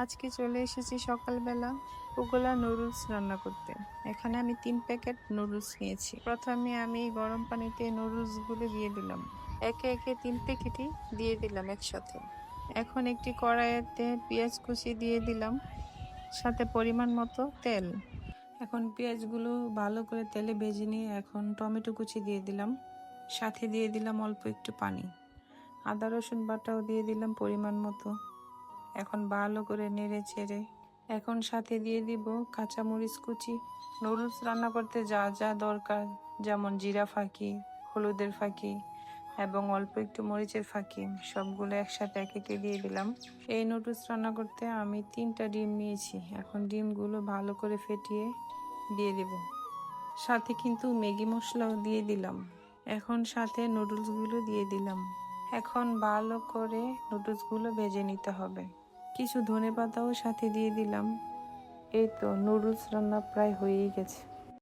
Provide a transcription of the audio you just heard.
আজকে চলে এসেছি সকালবেলা পোগোলা নুডলস রান্না করতে। এখানে আমি 3 প্যাকেট নুডলস নিয়েছি। প্রথমে আমি গরম পানিতে নুডলসগুলো দিয়ে দিলাম। একে একে 3 প্যাকেটই দিয়ে দিলাম একসাথে। এখন একটি কড়াইতে পেঁয়াজ কুচি দিয়ে দিলাম, সাথে পরিমাণ মতো তেল। এখন পেঁয়াজগুলো ভালো করে তেলে ভেজে নিয়ে এখন টমেটো কুচি দিয়ে দিলাম, সাথে দিয়ে দিলাম অল্প একটু পানি। আদা রসুন বাটাও দিয়ে দিলাম পরিমাণ মতো। এখন ভালো করে নেড়ে ছেড়ে এখন সাথে দিয়ে দিব কাঁচামরিচ কুচি। নুডলস রান্না করতে যা যা দরকার, যেমন জিরা ফাঁকি, হলুদের ফাঁকি এবং অল্প একটু মরিচের ফাঁকি, সবগুলো একসাথে এক একে দিয়ে দিলাম। এই নুডলস রান্না করতে আমি 3টা ডিম নিয়েছি। এখন ডিমগুলো ভালো করে ফেটিয়ে দিয়ে দেব, সাথে কিন্তু ম্যাগি মশলাও দিয়ে দিলাম। এখন সাথে নুডলসগুলো দিয়ে দিলাম। এখন ভালো করে নুডলসগুলো ভেজে নিতে হবে। কিছু ধনেপাতাও সাথে দিয়ে দিলাম। এই তো নুডলস রান্না প্রায় হয়েই গেছে।